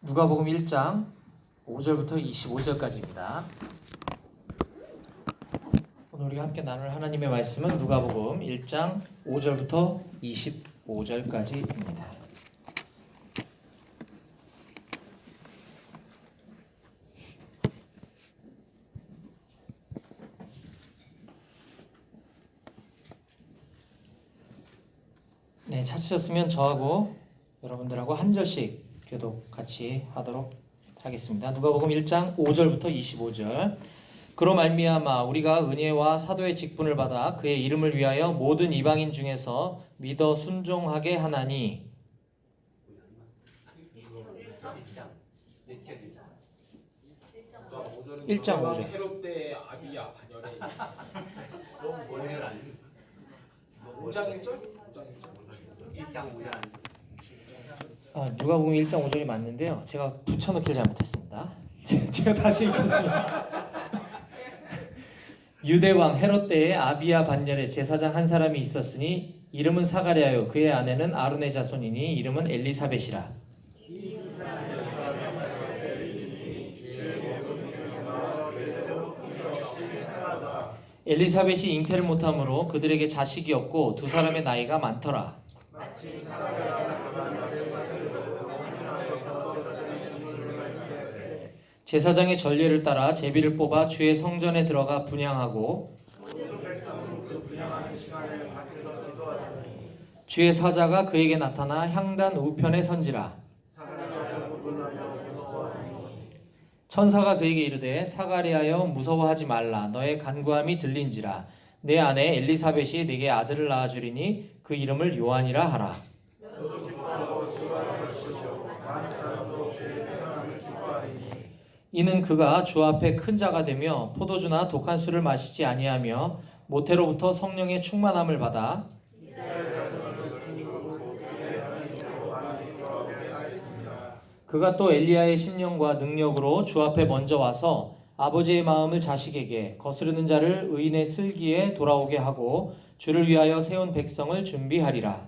누가복음 1장 5절부터 25절까지입니다. 오늘 우리가 함께 나눌 하나님의 말씀은 누가복음 1장 5절부터 25절까지입니다. 네, 찾으셨으면 저하고 여러분들하고 한 절씩 교독 같이 하도록 하겠습니다. 누가복음 1장 5절부터 25절. 그로 말미암아 우리가 은혜와 사도의 직분을 받아 그의 이름을 위하여 모든 이방인 중에서 믿어 순종하게 하나니. 1장 5절. 헤롯 때 아비야 반열에 5장 1절? 1장 5절. 누가복음 1장 5절이 맞는데요. 제가 붙여넣기를 잘못했습니다. 제가 다시 읽겠습니다. 유대왕 헤롯 때에 아비야 반열에 제사장 한 사람이 있었으니 이름은 사가랴요 그의 아내는 아론의 자손이니 이름은 엘리사벳이라. 엘리사벳이 잉태를 못하므로 그들에게 자식이 없고 두 사람의 나이가 많더라. 제사장의 전례를 따라 제비를 뽑아 주의 성전에 들어가 분향하고 주의 사자가 그에게 나타나 향단 우편에 선지라. 천사가 그에게 이르되 사가랴여 무서워하지 말라. 너의 간구함이 들린지라. 내 아내 엘리사벳이 네게 아들을 낳아주리니 그 이름을 요한이라 하라. 이는 그가 주 앞에 큰 자가 되며 포도주나 독한 술을 마시지 아니하며 모태로부터 성령의 충만함을 받아 그가 또 엘리야의 심령과 능력으로 주 앞에 먼저 와서 아버지의 마음을 자식에게 거스르는 자를 의인의 슬기에 돌아오게 하고 주를 위하여 세운 백성을 준비하리라.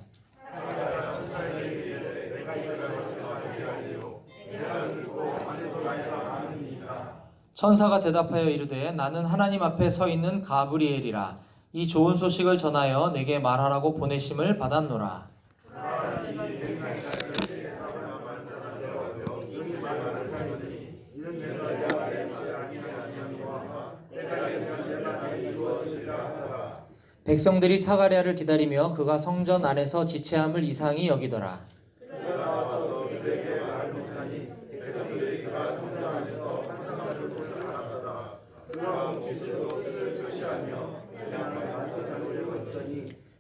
천사가 대답하여 이르되 나는 하나님 앞에 서 있는 가브리엘이라. 이 좋은 소식을 전하여 내게 말하라고 보내심을 받았노라. 백성들이 사가랴를 기다리며 그가 성전 안에서 지체함을 이상히 여기더라.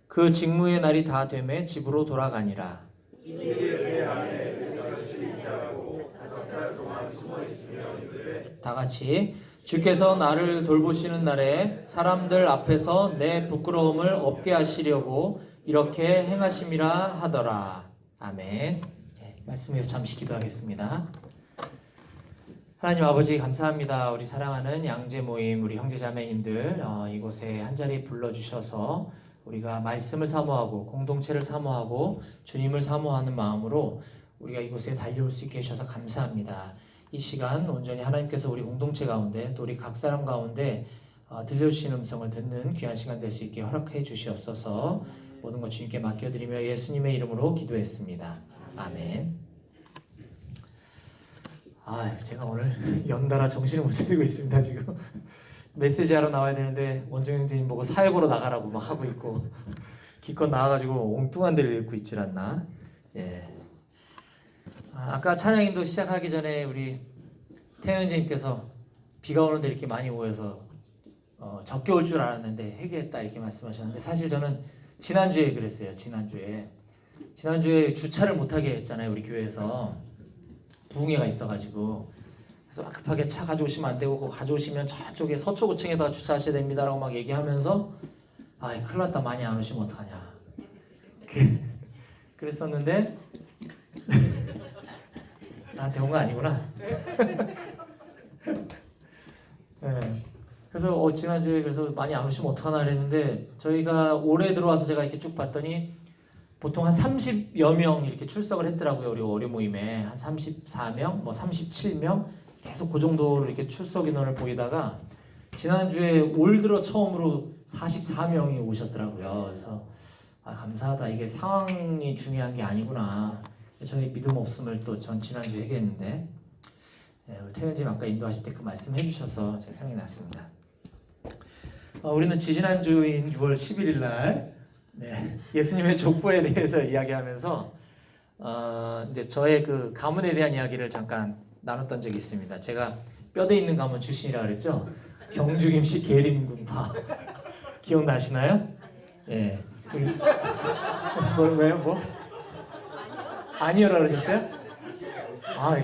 그 직무의 날이 다 되매 집으로 돌아가니라. 다 같이 주께서 나를 돌보시는 날에 사람들 앞에서 내 부끄러움을 없게 하시려고 이렇게 행하심이라 하더라. 아멘. 말씀에서 잠시 기도하겠습니다. 하나님 아버지 감사합니다. 우리 사랑하는 양재 모임 우리 형제자매님들 이곳에 한자리 불러주셔서 우리가 말씀을 사모하고 공동체를 사모하고 주님을 사모하는 마음으로 우리가 이곳에 달려올 수 있게 해주셔서 감사합니다. 이 시간 온전히 하나님께서 우리 공동체 가운데 또 우리 각 사람 가운데 들려주시는 음성을 듣는 귀한 시간 될 수 있게 허락해 주시옵소서. 모든 것 주님께 맡겨드리며 예수님의 이름으로 기도했습니다. 아멘. 제가 오늘 연달아 정신을 못 차리고 있습니다. 지금 메시지 하러 나와야 되는데 원정 형제님 보고 사역으로 나가라고 막 하고 있고 기껏 나와가지고 엉뚱한 데를 읽고 있질 않나. 아까 찬양인도 시작하기 전에 우리 태현님께서 비가 오는데 이렇게 많이 모여서 적게 올 줄 알았는데 회개했다 이렇게 말씀하셨는데 사실 저는 지난주에 그랬어요. 지난주에 주차를 못하게 했잖아요. 우리 교회에서 부흥회가 있어가지고 그래서 급하게 차 가져오시면 안 되고 그거 가져오시면 저쪽에 서초구청에다가 주차하셔야 됩니다라고 막 얘기하면서 큰일 났다 많이 안 오시면 어떡하냐 그랬었는데 나한테 온 거 아니구나. 그래서 지난주에 그래서 많이 안 오시면 어떡하나 그랬는데 저희가 올해 들어와서 제가 이렇게 쭉 봤더니 보통 한 30여 명 이렇게 출석을 했더라고요. 우리 월요 모임에 한 34명, 뭐 37명 계속 그 정도로 이렇게 출석 인원을 보이다가 지난주에 올 들어 처음으로 44명이 오셨더라고요. 그래서 감사하다. 이게 상황이 중요한 게 아니구나. 저희 믿음 없음을 또 전 지난주에 얘기했는데 우리 태현님 아까 인도하실 때 그 말씀 해주셔서 제가 생각이 났습니다. 우리는 지지난주인 6월 11일 날 예수님의 족보에 대해서 이야기하면서 이제 저의 그 가문에 대한 이야기를 잠깐 나눴던 적이 있습니다. 제가 뼈대 있는 가문 출신이라 그랬죠. 경주 김씨 계림군파 기억나시나요? 예. 왜요? 뭐? 아니요라 그러셨어요?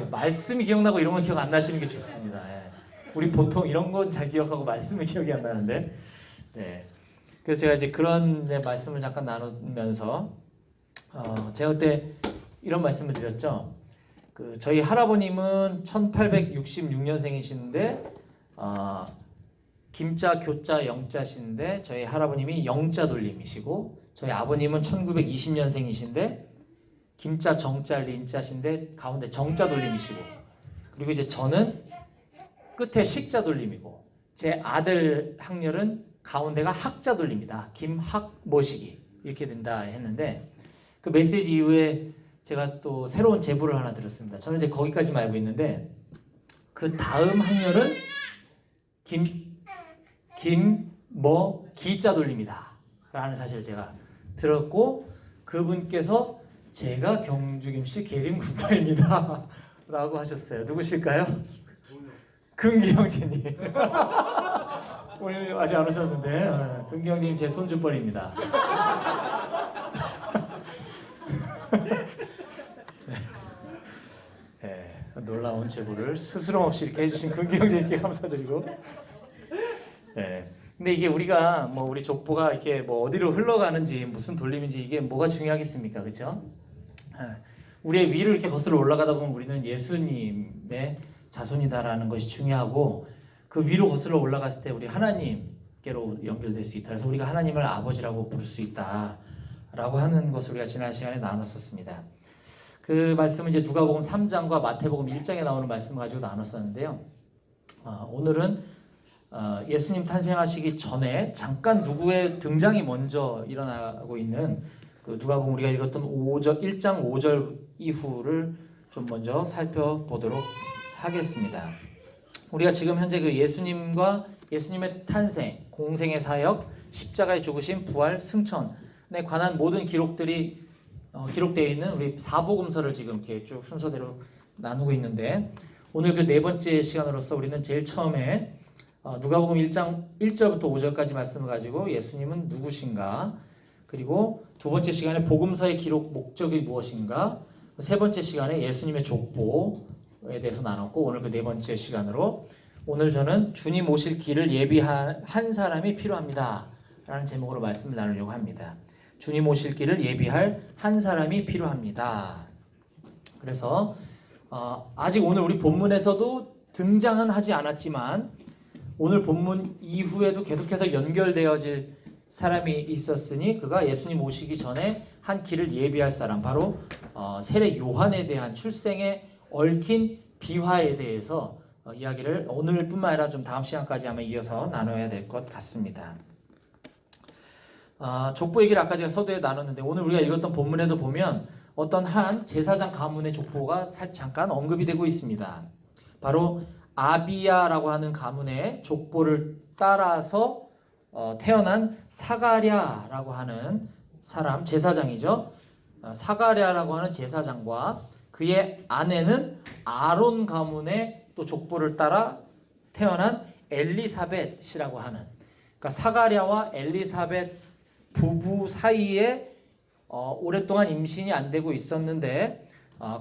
말씀이 기억나고 이런 건 기억 안 나시는 게 좋습니다. 예. 우리 보통 이런 건 잘 기억하고 말씀이 기억이 안 나는데, 네. 그래서 제가 이제 그런 말씀을 잠깐 나누면서, 제가 그때 이런 말씀을 드렸죠. 저희 할아버님은 1866년생이신데, 김자, 교자, 영자신데, 저희 할아버님이 영자 돌림이시고, 저희 아버님은 1920년생이신데, 김자, 정자, 린자신데 가운데 정자 돌림이시고, 그리고 이제 저는 끝에 식자 돌림이고, 제 아들 학렬은 가운데가 학자 돌림이다. 김학 모시기 이렇게 된다 했는데, 그 메시지 이후에 제가 또 새로운 제보를 하나 들었습니다. 저는 이제 거기까지만 알고 있는데 그 다음 학렬은 기자 돌림이다 라는 사실을 제가 들었고, 그분께서 제가 경주김씨 계림군파입니다 라고 하셨어요. 누구실까요? 금기 형제님. 오늘 아직 안 오셨는데 금기 형제님 제 손주뻘입니다. 네, 놀라운 제보를 스스럼 없이 이렇게 해주신 금기 형제님께 감사드리고, 네. 근데 이게 우리가 뭐 우리 족보가 이렇게 뭐 어디로 흘러가는지 무슨 돌림인지 이게 뭐가 중요하겠습니까, 그렇죠? 우리의 위를 이렇게 거슬러 올라가다 보면 우리는 예수님의 자손이다라는 것이 중요하고, 그 위로 거슬러 올라갔을 때 우리 하나님께로 연결될 수 있다. 그래서 우리가 하나님을 아버지라고 부를 수 있다라고 하는 것을 우리가 지난 시간에 나눴었습니다. 그 말씀은 이제 누가복음 3장과 마태복음 1장에 나오는 말씀을 가지고 나눴었는데요. 오늘은 예수님 탄생하시기 전에 잠깐 누구의 등장이 먼저 일어나고 있는 그 누가복음 우리가 읽었던 1장 5절 이후를 좀 먼저 살펴보도록 하겠습니다. 우리가 지금 현재 그 예수님과 예수님의 탄생, 공생의 사역, 십자가의 죽으심, 부활, 승천에 관한 모든 기록들이 기록되어 있는 우리 사복음서를 지금 이렇게 쭉 순서대로 나누고 있는데, 오늘 그 네 번째 시간으로서 우리는 제일 처음에 누가복음 1장 1절부터 5절까지 말씀을 가지고 예수님은 누구신가, 그리고 두 번째 시간에 복음서의 기록 목적이 무엇인가, 세 번째 시간에 예수님의 족보에 대해서 나눴고, 오늘 그 네 번째 시간으로 오늘 저는 주님 오실 길을 예비한 한 사람이 필요합니다 라는 제목으로 말씀을 나누려고 합니다. 주님 오실 길을 예비할 한 사람이 필요합니다. 그래서 아직 오늘 우리 본문에서도 등장은 하지 않았지만 오늘 본문 이후에도 계속해서 연결되어질 사람이 있었으니 그가 예수님 오시기 전에 한 길을 예비할 사람, 바로 세례 요한에 대한 출생에 얽힌 비화에 대해서 이야기를 오늘뿐만 아니라 좀 다음 시간까지 아마 이어서 나눠야 될 것 같습니다. 족보 얘기를 아까 제가 서두에 나눴는데, 오늘 우리가 읽었던 본문에도 보면 어떤 한 제사장 가문의 족보가 잠깐 언급이 되고 있습니다. 바로 아비야라고 하는 가문의 족보를 따라서 태어난 사가랴라고 하는 사람, 제사장이죠. 사가랴라고 하는 제사장과 그의 아내는 아론 가문의 또 족보를 따라 태어난 엘리사벳이라고 하는, 그러니까 사가랴와 엘리사벳 부부 사이에 오랫동안 임신이 안 되고 있었는데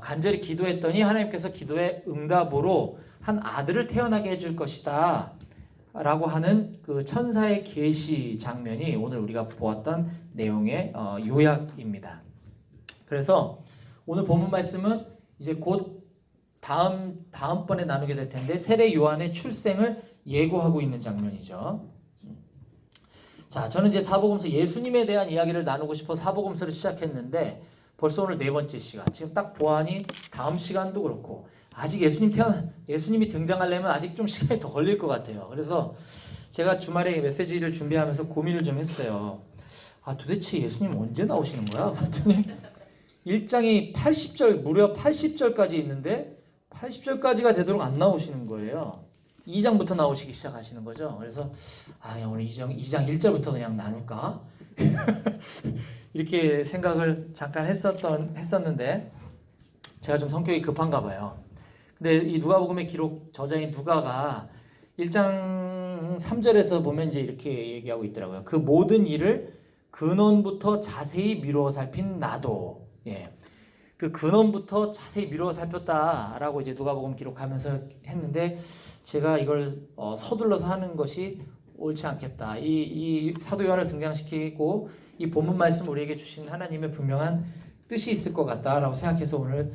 간절히 기도했더니 하나님께서 기도의 응답으로 한 아들을 태어나게 해줄 것이다 라고 하는 그 천사의 계시 장면이 오늘 우리가 보았던 내용의 요약입니다. 그래서 오늘 본문 말씀은 이제 곧 다음번에 나누게 될 텐데 세례 요한의 출생을 예고하고 있는 장면이죠. 자, 저는 이제 사복음서 예수님에 대한 이야기를 나누고 싶어 사복음서를 시작했는데 벌써 오늘 네 번째 시간. 지금 딱 보아하니 다음 시간도 그렇고 아직 예수님이 등장하려면 아직 좀 시간이 더 걸릴 것 같아요. 그래서 제가 주말에 메시지를 준비하면서 고민을 좀 했어요. 아, 도대체 예수님 언제 나오시는 거야? 봤더니 1장이 80절, 무려 80절까지 있는데 80절까지가 되도록 안 나오시는 거예요. 2장부터 나오시기 시작하시는 거죠. 그래서 오늘 2장 1절부터 그냥 나눌까? 이렇게 생각을 잠깐 했었는데 제가 좀 성격이 급한가 봐요. 근데 이 누가복음의 기록 저자인 누가가 1장 3절에서 보면 이제 이렇게 얘기하고 있더라고요. 그 모든 일을 근원부터 자세히 미루어 살핀 나도. 예. 그 근원부터 자세히 미루어 살폈다라고 이제 누가복음 기록하면서 했는데 제가 이걸 서둘러서 하는 것이 옳지 않겠다. 이 사도 요한을 등장시키고 이 본문 말씀 우리에게 주신 하나님의 분명한 뜻이 있을 것 같다라고 생각해서 오늘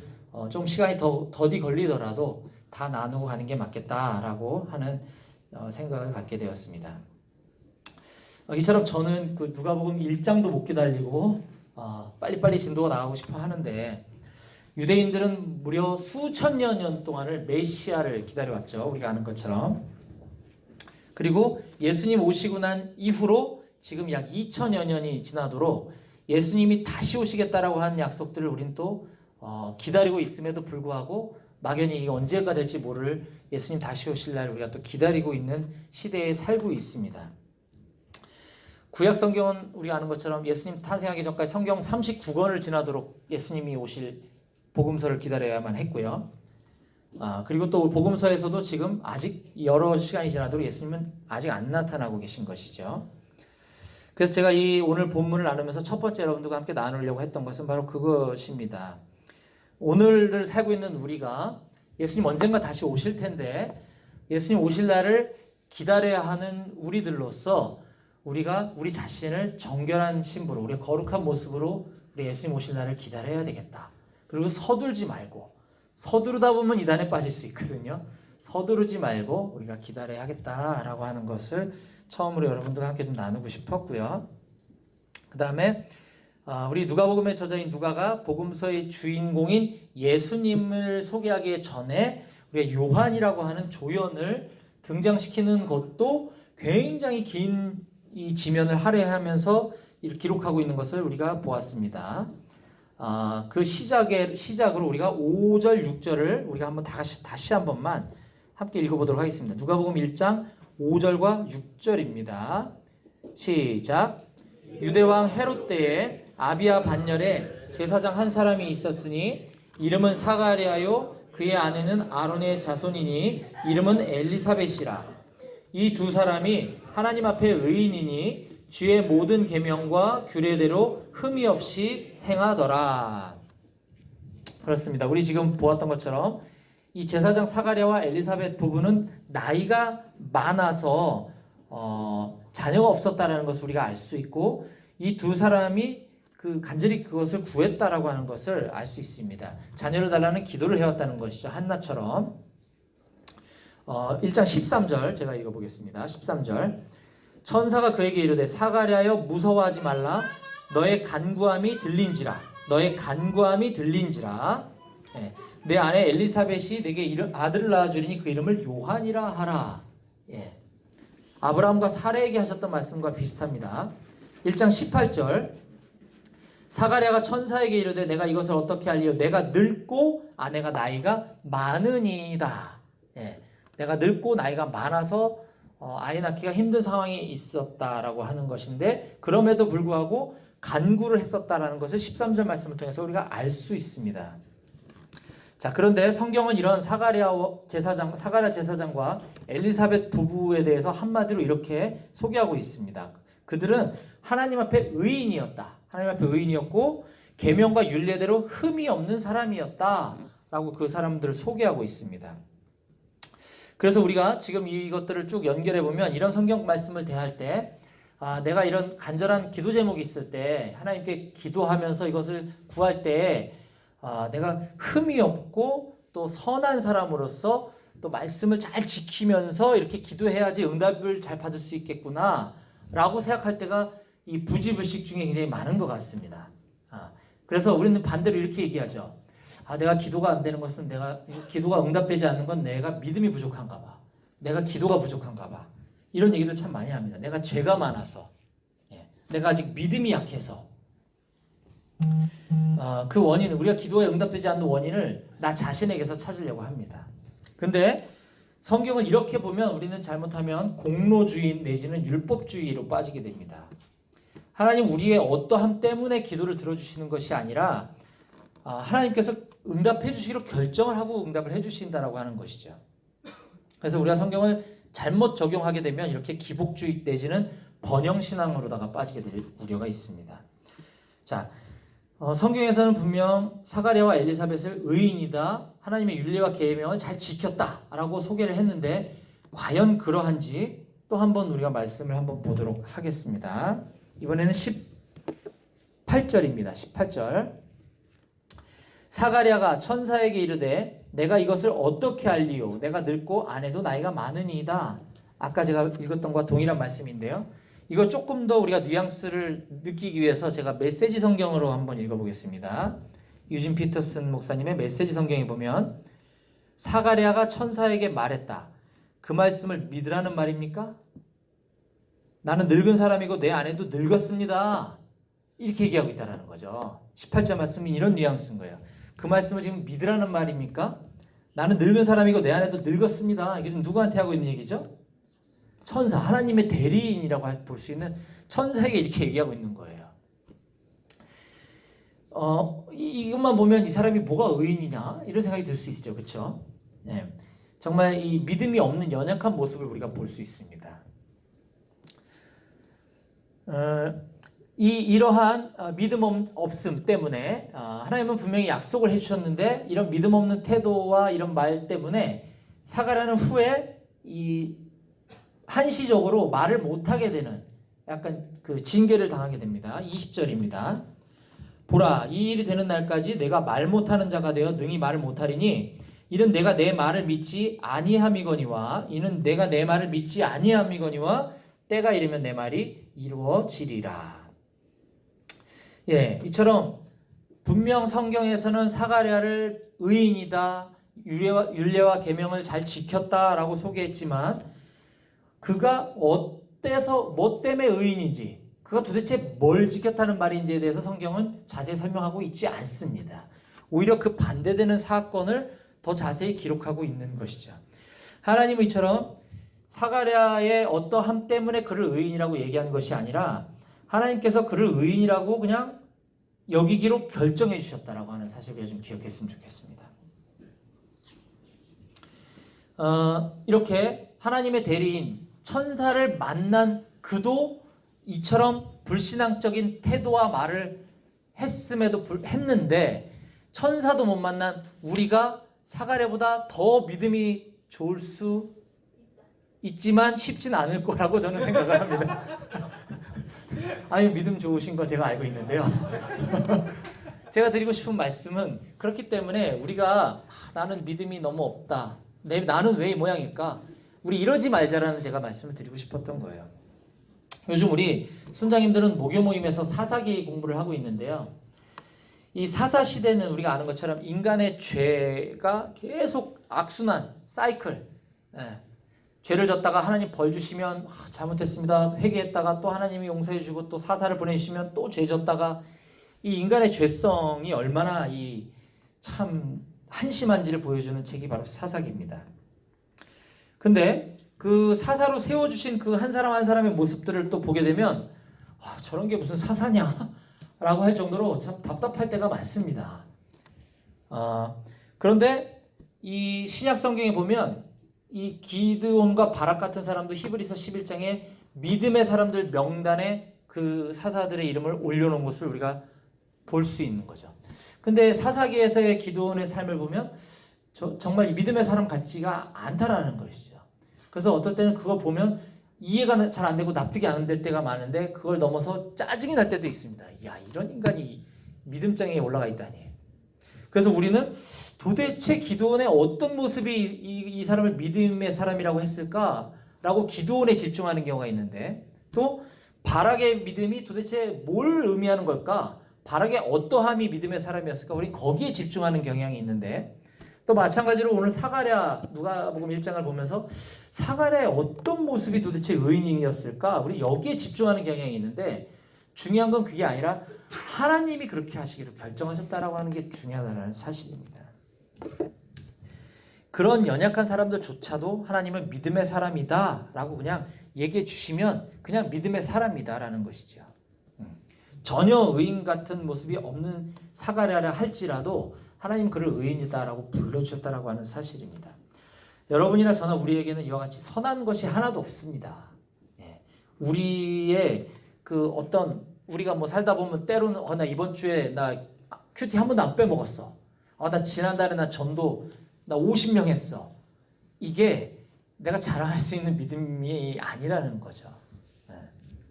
좀 시간이 더디 걸리더라도 다 나누고 가는 게 맞겠다라고 하는 생각을 갖게 되었습니다. 이처럼 저는 그 누가복음 1장도 못 기다리고 빨리빨리 진도가 나가고 싶어 하는데 유대인들은 무려 수천 년 동안을 메시아를 기다려왔죠. 우리가 아는 것처럼. 그리고 예수님 오시고 난 이후로 지금 약 2000여 년이 지나도록 예수님이 다시 오시겠다라고 하는 약속들을 우린 또 기다리고 있음에도 불구하고 막연히 이게 언제가 될지 모를 예수님 다시 오실 날 우리가 또 기다리고 있는 시대에 살고 있습니다. 구약 성경은 우리가 아는 것처럼 예수님 탄생하기 전까지 성경 39권을 지나도록 예수님이 오실 복음서를 기다려야만 했고요. 그리고 또 복음서에서도 지금 아직 여러 시간이 지나도록 예수님은 아직 안 나타나고 계신 것이죠. 그래서 제가 이 오늘 본문을 나누면서 첫 번째 여러분들과 함께 나누려고 했던 것은 바로 그것입니다. 오늘을 살고 있는 우리가 예수님 언젠가 다시 오실 텐데 예수님 오실 날을 기다려야 하는 우리들로서 우리가 우리 자신을 정결한 신부로 우리의 거룩한 모습으로 우리 예수님 오실 날을 기다려야 되겠다. 그리고 서두르지 말고 서두르다 보면 이단에 빠질 수 있거든요. 서두르지 말고 우리가 기다려야 하겠다라고 하는 것을 처음으로 여러분들과 함께 좀 나누고 싶었고요. 그 다음에 우리 누가복음의 저자인 누가가 복음서의 주인공인 예수님을 소개하기 전에 우리가 요한이라고 하는 조연을 등장시키는 것도 굉장히 긴 이 지면을 할애하면서 기록하고 있는 것을 우리가 보았습니다. 그 시작으로 우리가 5절, 6절을 우리가 한번 다시 한 번만 함께 읽어보도록 하겠습니다. 누가복음 1장 5절과 6절입니다. 시작. 유대왕 헤롯 때에 아비야 반열에 제사장 한 사람이 있었으니 이름은 사가랴요 그의 아내는 아론의 자손이니 이름은 엘리사벳이라. 이 두 사람이 하나님 앞에 의인이니 주의 모든 계명과 규례대로 흠이 없이 행하더라. 그렇습니다. 우리 지금 보았던 것처럼 이 제사장 사가랴와 엘리사벳 부부는 나이가 많아서 자녀가 없었다라는 것을 우리가 알 수 있고 이 두 사람이 간절히 그것을 구했다라고 하는 것을 알 수 있습니다. 자녀를 달라는 기도를 해왔다는 것이죠. 한나처럼. 1장 13절 제가 읽어보겠습니다. 13절 천사가 그에게 이르되 사가랴여 무서워하지 말라 너의 간구함이 들린지라 내 아내 엘리사벳이 내게 아들을 낳아주리니 그 이름을 요한이라 하라. 아브라함과 사라에게 하셨던 말씀과 비슷합니다. 1장 18절 사가랴가 천사에게 이르되 내가 이것을 어떻게 알리요 내가 늙고 아내가 나이가 많으니이다. 내가 늙고 나이가 많아서 아이 낳기가 힘든 상황이 있었다라고 하는 것인데 그럼에도 불구하고 간구를 했었다라는 것을 13절 말씀을 통해서 우리가 알 수 있습니다. 자, 그런데 성경은 이런 사가랴 제사장과 엘리사벳 부부에 대해서 한마디로 이렇게 소개하고 있습니다. 그들은 하나님 앞에 의인이었다. 하나님 앞에 의인이었고 계명과 율례대로 흠이 없는 사람이었다라고 그 사람들을 소개하고 있습니다. 그래서 우리가 지금 이것들을 쭉 연결해 보면 이런 성경 말씀을 대할 때 내가 이런 간절한 기도 제목이 있을 때 하나님께 기도하면서 이것을 구할 때 내가 흠이 없고 또 선한 사람으로서 또 말씀을 잘 지키면서 이렇게 기도해야지 응답을 잘 받을 수 있겠구나 라고 생각할 때가 이 부지불식 중에 굉장히 많은 것 같습니다. 그래서 우리는 반대로 이렇게 얘기하죠. 내가 기도가 안 되는 것은 기도가 응답되지 않는 건 내가 믿음이 부족한가 봐. 내가 기도가 부족한가 봐. 이런 얘기를 참 많이 합니다. 내가 죄가 많아서, 내가 아직 믿음이 약해서. 그 원인은, 우리가 기도에 응답되지 않는 원인을 나 자신에게서 찾으려고 합니다. 근데 성경은 이렇게 보면 우리는 잘못하면 공로주의 내지는 율법주의로 빠지게 됩니다. 하나님 우리의 어떠함 때문에 기도를 들어주시는 것이 아니라 하나님께서 응답해 주시기로 결정을 하고 응답을 해 주신다라고 하는 것이죠. 그래서 우리가 성경을 잘못 적용하게 되면 이렇게 기복주의 내지는 번영신앙으로다가 빠지게 될 우려가 있습니다. 자, 성경에서는 분명 사가랴와 엘리사벳을 의인이다, 하나님의 율례와 계명을 잘 지켰다라고 소개를 했는데 과연 그러한지 또 한번 우리가 말씀을 한번 보도록 하겠습니다. 이번에는 18절입니다. 18절. 사가랴가 천사에게 이르되 내가 이것을 어떻게 알리요? 내가 늙고 아내도 나이가 많으니이다. 아까 제가 읽었던 것과 동일한 말씀인데요. 이거 조금 더 우리가 뉘앙스를 느끼기 위해서 제가 메시지 성경으로 한번 읽어보겠습니다. 유진 피터슨 목사님의 메시지 성경에 보면 사가랴가 천사에게 말했다. 그 말씀을 믿으라는 말입니까? 나는 늙은 사람이고 내 아내도 늙었습니다. 이렇게 얘기하고 있다는 거죠. 18절 말씀이 이런 뉘앙스인 거예요. 그 말씀을 지금 믿으라는 말입니까? 나는 늙은 사람이고 내 아내도 늙었습니다. 이게 지금 누구한테 하고 있는 얘기죠? 천사, 하나님의 대리인이라고 볼 수 있는 천사에게 이렇게 얘기하고 있는 거예요. 이것만 보면 이 사람이 뭐가 의인이냐 이런 생각이 들 수 있죠. 그렇죠? 네. 정말 이 믿음이 없는 연약한 모습을 우리가 볼 수 있습니다. 이러한 믿음 없음 때문에 하나님은 분명히 약속을 해주셨는데 이런 믿음 없는 태도와 이런 말 때문에 사가랴는 후에 이 한시적으로 말을 못하게 되는 약간 그 징계를 당하게 됩니다. 20절입니다. 보라, 이 일이 되는 날까지 내가 말 못하는 자가 되어 능히 말을 못하리니 이는 내가 내 말을 믿지 아니함이거니와 이는 내가 내 말을 믿지 아니함이거니와 때가 이르면 내 말이 이루어지리라. 이처럼 분명 성경에서는 사가랴를 의인이다, 율례와 계명을 잘 지켰다라고 소개했지만 그가 어때서 뭐 때문에 의인인지, 그가 도대체 뭘 지켰다는 말인지에 대해서 성경은 자세히 설명하고 있지 않습니다. 오히려 그 반대되는 사건을 더 자세히 기록하고 있는 것이죠. 하나님은 이처럼 사가랴의 어떠함 때문에 그를 의인이라고 얘기하는 것이 아니라 하나님께서 그를 의인이라고 그냥 여기기로 결정해 주셨다라고 하는 사실을 좀 기억했으면 좋겠습니다. 이렇게 하나님의 대리인 천사를 만난 그도 이처럼 불신앙적인 태도와 말을 했는데 천사도 못 만난 우리가 사가랴보다 더 믿음이 좋을 수 있지만 쉽진 않을 거라고 저는 생각을 합니다. 아니, 믿음 좋으신 거 제가 알고 있는데요. 제가 드리고 싶은 말씀은 그렇기 때문에 우리가 나는 믿음이 너무 없다, 나는 왜 이 모양일까, 우리 이러지 말자라는 제가 말씀을 드리고 싶었던 거예요. 요즘 우리 순장님들은 모교 모임에서 사사기 공부를 하고 있는데요. 이 사사 시대는 우리가 아는 것처럼 인간의 죄가 계속 악순환, 사이클. 죄를 졌다가 하나님 벌 주시면 잘못했습니다, 회개했다가 또 하나님이 용서해 주고 또 사사를 보내주시면 또 죄 졌다가, 이 인간의 죄성이 얼마나 이 참 한심한지를 보여주는 책이 바로 사사기입니다. 근데 그 사사로 세워주신 그 한 사람 한 사람의 모습들을 또 보게 되면 저런 게 무슨 사사냐 라고 할 정도로 참 답답할 때가 많습니다. 그런데 이 신약 성경에 보면 이 기드온과 바락 같은 사람도 히브리서 11장에 믿음의 사람들 명단에 그 사사들의 이름을 올려놓은 것을 우리가 볼 수 있는 거죠. 근데 사사기에서의 기드온의 삶을 보면 정말 믿음의 사람 같지가 않다라는 것이죠. 그래서 어떨 때는 그걸 보면 이해가 잘 안 되고 납득이 안 될 때가 많은데 그걸 넘어서 짜증이 날 때도 있습니다. 야, 이런 인간이 믿음장에 올라가 있다니. 그래서 우리는 도대체 기드온의 어떤 모습이 이 사람을 믿음의 사람이라고 했을까라고 기드온에 집중하는 경우가 있는데, 또 바락의 믿음이 도대체 뭘 의미하는 걸까? 바락의 어떠함이 믿음의 사람이었을까? 우리 거기에 집중하는 경향이 있는데 또 마찬가지로 오늘 사가랴 누가복음 1장을 보면서 사가랴의 어떤 모습이 도대체 의인이었을까? 우리 여기에 집중하는 경향이 있는데 중요한 건 그게 아니라 하나님이 그렇게 하시기로 결정하셨다라고 하는 게 중요하다는 사실입니다. 그런 연약한 사람들조차도 하나님은 믿음의 사람이다라고 그냥 얘기해 주시면 그냥 믿음의 사람이다라는 것이죠. 전혀 의인 같은 모습이 없는 사가랴라 할지라도 하나님 그를 의인이다라고 불러주셨다라고 하는 사실입니다. 여러분이나 저나 우리에게는 이와 같이 선한 것이 하나도 없습니다. 우리의 그 어떤 우리가 뭐 살다 보면 때로는 나 이번 주에 나 큐티 한 번도 안 빼먹었어. 나 지난달에 나 전도 나 50명 했어. 이게 내가 자랑할 수 있는 믿음이 아니라는 거죠.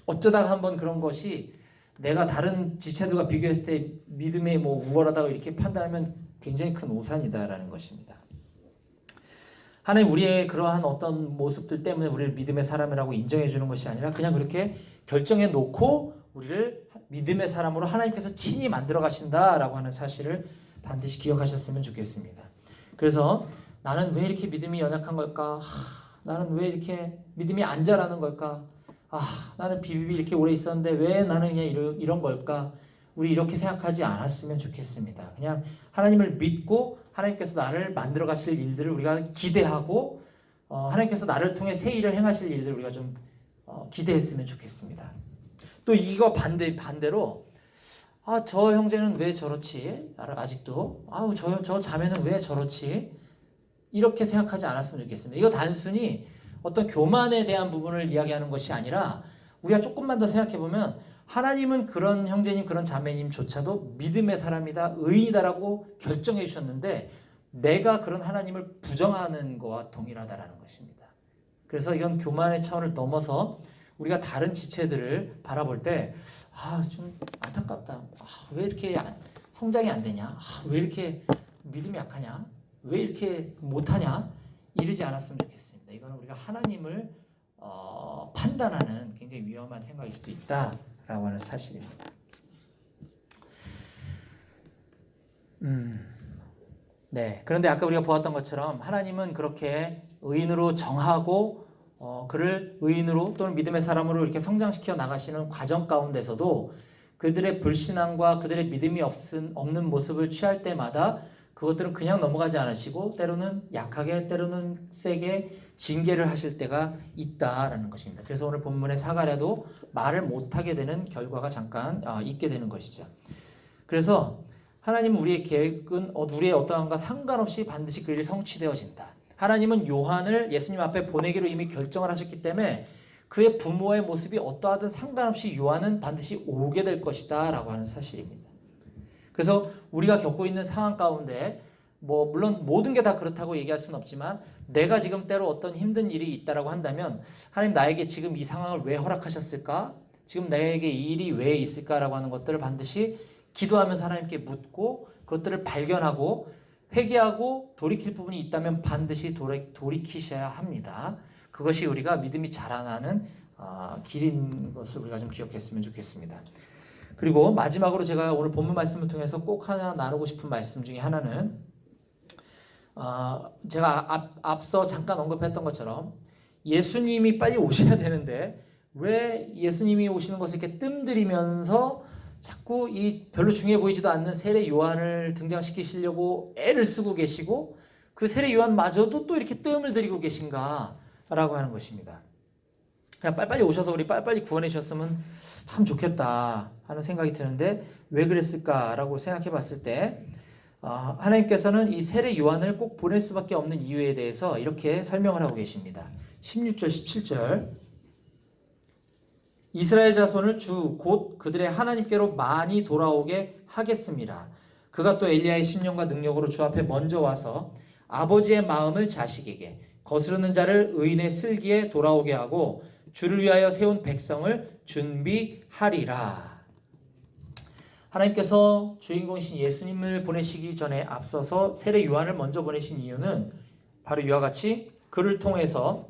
어쩌다가 한번 그런 것이 내가 다른 지체들과 비교했을 때 믿음이 뭐 우월하다고 이렇게 판단하면 굉장히 큰 오산이다라는 것입니다. 하나님 우리의 그러한 어떤 모습들 때문에 우리를 믿음의 사람이라고 인정해 주는 것이 아니라 그냥 그렇게 결정해 놓고 우리를 믿음의 사람으로 하나님께서 친히 만들어 가신다라고 하는 사실을 반드시 기억하셨으면 좋겠습니다. 그래서 나는 왜 이렇게 믿음이 연약한 걸까? 나는 왜 이렇게 믿음이 안 자라는 걸까? 나는 비비비 이렇게 오래 있었는데 왜 나는 그냥 이런 걸까? 우리 이렇게 생각하지 않았으면 좋겠습니다. 그냥 하나님을 믿고 하나님께서 나를 만들어 가실 일들을 우리가 기대하고 하나님께서 나를 통해 새 일을 행하실 일들을 우리가 좀 기대했으면 좋겠습니다. 또 이거 반대로 저 형제는 왜 저렇지? 아직도 저 자매는 왜 저렇지? 이렇게 생각하지 않았으면 좋겠습니다. 이거 단순히 어떤 교만에 대한 부분을 이야기하는 것이 아니라 우리가 조금만 더 생각해보면 하나님은 그런 형제님 그런 자매님조차도 믿음의 사람이다 의인이다라고 결정해 주셨는데 내가 그런 하나님을 부정하는 것과 동일하다라는 것입니다. 그래서 이건 교만의 차원을 넘어서 우리가 다른 지체들을 바라볼 때 좀 안타깝다. 왜 이렇게 성장이 안 되냐? 왜 이렇게 믿음이 약하냐? 왜 이렇게 못하냐? 이러지 않았으면 좋겠습니다. 이거는 우리가 하나님을 판단하는 굉장히 위험한 생각일 수도 있다라고 하는 사실입니다. 네. 그런데 아까 우리가 보았던 것처럼 하나님은 그렇게 의인으로 정하고 그를 의인으로 또는 믿음의 사람으로 이렇게 성장시켜 나가시는 과정 가운데서도 그들의 불신앙과 그들의 믿음이 없는 모습을 취할 때마다 그것들은 그냥 넘어가지 않으시고 때로는 약하게 때로는 세게 징계를 하실 때가 있다라는 것입니다. 그래서 오늘 본문의 사가랴도 말을 못하게 되는 결과가 잠깐 있게 되는 것이죠. 그래서 하나님은 우리의 계획은 우리의 어떠함과 상관없이 반드시 그 일이 성취되어진다. 하나님은 요한을 예수님 앞에 보내기로 이미 결정을 하셨기 때문에 그의 부모의 모습이 어떠하든 상관없이 요한은 반드시 오게 될 것이다 라고 하는 사실입니다. 그래서 우리가 겪고 있는 상황 가운데 물론 모든 게 다 그렇다고 얘기할 수는 없지만 내가 지금 때로 어떤 힘든 일이 있다라고 한다면 하나님 나에게 지금 이 상황을 왜 허락하셨을까? 지금 나에게 이 일이 왜 있을까라고 하는 것들을 반드시 기도하면서 하나님께 묻고 그것들을 발견하고 회개하고 돌이킬 부분이 있다면 반드시 돌이키셔야 합니다. 그것이 우리가 믿음이 자라나는 길인 것을 우리가 좀 기억했으면 좋겠습니다. 그리고 마지막으로 제가 오늘 본문 말씀을 통해서 꼭 하나 나누고 싶은 말씀 중에 하나는 제가 앞서 잠깐 언급했던 것처럼 예수님이 빨리 오셔야 되는데 왜 예수님이 오시는 것을 이렇게 뜸들이면서 자꾸 이 별로 중요해 보이지도 않는 세례 요한을 등장시키시려고 애를 쓰고 계시고 그 세례 요한마저도 또 이렇게 뜸을 들이고 계신가라고 하는 것입니다. 그냥 빨리빨리 오셔서 우리 빨리빨리 구원해 주셨으면 참 좋겠다 하는 생각이 드는데 왜 그랬을까라고 생각해 봤을 때 하나님께서는 이 세례 요한을 꼭 보낼 수밖에 없는 이유에 대해서 이렇게 설명을 하고 계십니다. 16절 17절 이스라엘 자손을 주 곧 그들의 하나님께로 많이 돌아오게 하겠습니다. 그가 또 엘리야의 심령과 능력으로 주 앞에 먼저 와서 아버지의 마음을 자식에게 거스르는 자를 의인의 슬기에 돌아오게 하고 주를 위하여 세운 백성을 준비하리라. 하나님께서 주인공이신 예수님을 보내시기 전에 앞서서 세례 요한을 먼저 보내신 이유는 바로 이와 같이 그를 통해서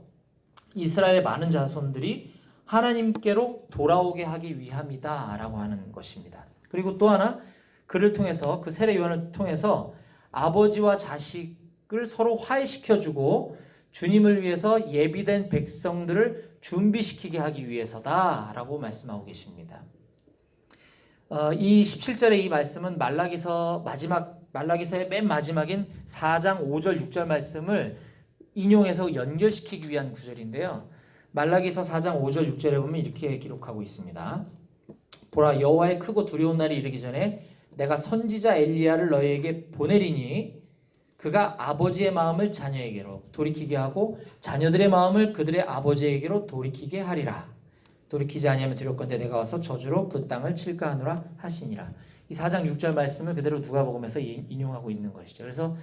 이스라엘의 많은 자손들이 하나님께로 돌아오게 하기 위함이다 라고 하는 것입니다. 그리고 또 하나 그를 통해서 그 세례 요한을 통해서 아버지와 자식을 서로 화해시켜주고 주님을 위해서 예비된 백성들을 준비시키게 하기 위해서다 라고 말씀하고 계십니다. 이 17절의 이 말씀은 말라기서의 맨 마지막인 4장 5절 6절 말씀을 인용해서 연결시키기 위한 구절인데요. 말라기서 4장 5절 6절에 보면 이렇게 기록하고 있습니다. 보라, 여호와의 크고 두려운 날이 이르기 전에 내가 선지자 엘리야를 너희에게 보내리니 그가 아버지의 마음을 자녀에게로 돌이키게 하고 자녀들의 마음을 그들의 아버지에게로 돌이키게 하리라. 돌이키지 아니하면 두렵건대 내가 와서 저주로 그 땅을 칠까 하노라 하시니라. 이 4장 6절 말씀을 그대로 누가복음에서 인용하고 있는 것이죠. 그래서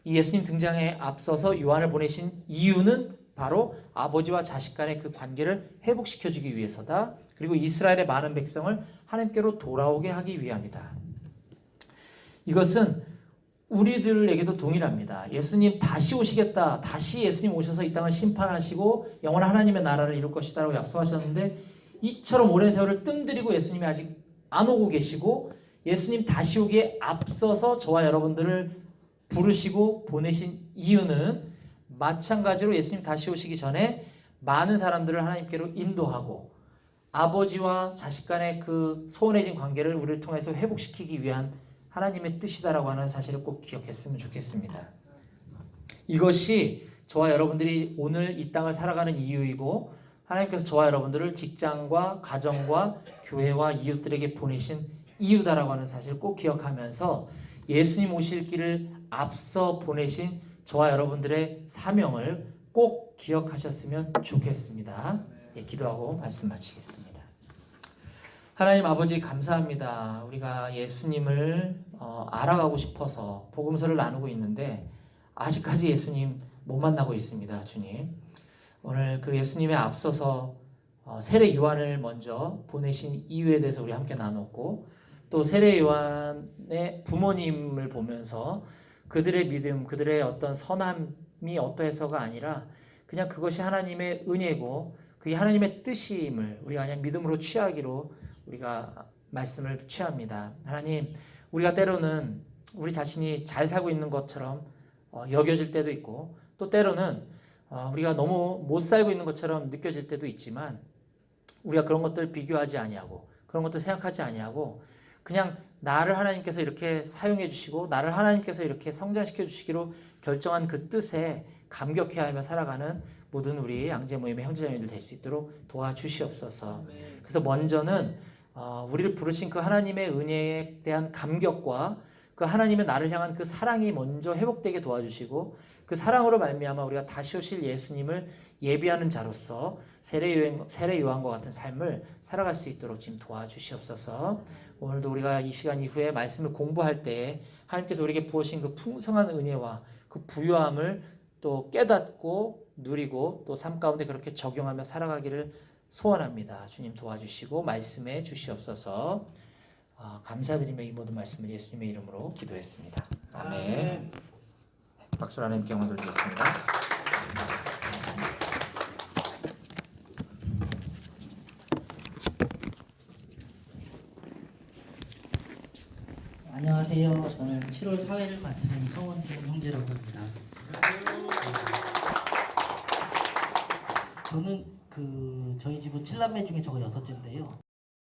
이 예수님 등장에 앞서서 요한을 보내신 이유는 바로 아버지와 자식 간의 그 관계를 회복시켜주기 위해서다. 그리고 이스라엘의 많은 백성을 하나님께로 돌아오게 하기 위함이다. 이것은 우리들에게도 동일합니다. 예수님 다시 오시겠다. 다시 예수님 오셔서 이 땅을 심판하시고 영원한 하나님의 나라를 이룰 것이다 라고 약속하셨는데 이처럼 오랜 세월을 뜸들이고 예수님이 아직 안 오고 계시고 예수님 다시 오기에 앞서서 저와 여러분들을 부르시고 보내신 이유는 마찬가지로 예수님 다시 오시기 전에 많은 사람들을 하나님께로 인도하고 아버지와 자식 간의 그 소원해진 관계를 우리를 통해서 회복시키기 위한 하나님의 뜻이다라고 하는 사실을 꼭 기억했으면 좋겠습니다. 이것이 저와 여러분들이 오늘 이 땅을 살아가는 이유이고 하나님께서 저와 여러분들을 직장과 가정과 교회와 이웃들에게 보내신 이유다라고 하는 사실을 꼭 기억하면서 예수님 오실 길을 앞서 보내신 저와 여러분들의 사명을 꼭 기억하셨으면 좋겠습니다. 예, 기도하고 말씀 마치겠습니다. 하나님 아버지 감사합니다. 우리가 예수님을 알아가고 싶어서 복음서를 나누고 있는데 아직까지 예수님 못 만나고 있습니다. 주님. 오늘 그 예수님에 앞서서 세례 요한을 먼저 보내신 이유에 대해서 우리 함께 나눴고 또 세례 요한의 부모님을 보면서 그들의 믿음, 그들의 어떤 선함이 어떠해서가 아니라 그냥 그것이 하나님의 은혜고 그게 하나님의 뜻임을 우리가 그냥 믿음으로 취하기로 우리가 말씀을 취합니다. 하나님, 우리가 때로는 우리 자신이 잘 살고 있는 것처럼 여겨질 때도 있고 또 때로는 우리가 너무 못 살고 있는 것처럼 느껴질 때도 있지만 우리가 그런 것들 비교하지 아니하고 그런 것들 생각하지 아니하고 그냥 나를 하나님께서 이렇게 사용해 주시고 나를 하나님께서 이렇게 성장시켜 주시기로 결정한 그 뜻에 감격해하며 살아가는 모든 우리 양재 모임의 형제자매들 될 수 있도록 도와주시옵소서. 그래서 먼저는 우리를 부르신 그 하나님의 은혜에 대한 감격과 그 하나님의 나를 향한 그 사랑이 먼저 회복되게 도와주시고 그 사랑으로 말미암아 우리가 다시 오실 예수님을 예비하는 자로서 세례 요한과 같은 삶을 살아갈 수 있도록 지금 도와주시옵소서. 오늘도 우리가 이 시간 이후에 말씀을 공부할 때 하나님께서 우리에게 부으신 그 풍성한 은혜와 그 부유함을 또 깨닫고 누리고 또 삶 가운데 그렇게 적용하며 살아가기를 소원합니다. 주님 도와주시고 말씀해 주시옵소서. 감사드리며 이 모든 말씀을 예수님의 이름으로 기도했습니다. 아멘. 박수로 하나님께 영광 돌리겠습니다. 안녕하세요. 저는 7월 사회를 맡은 성원팀 형제라고 합니다. 저는 저희 집은 7남매 중에 저가 6째인데요.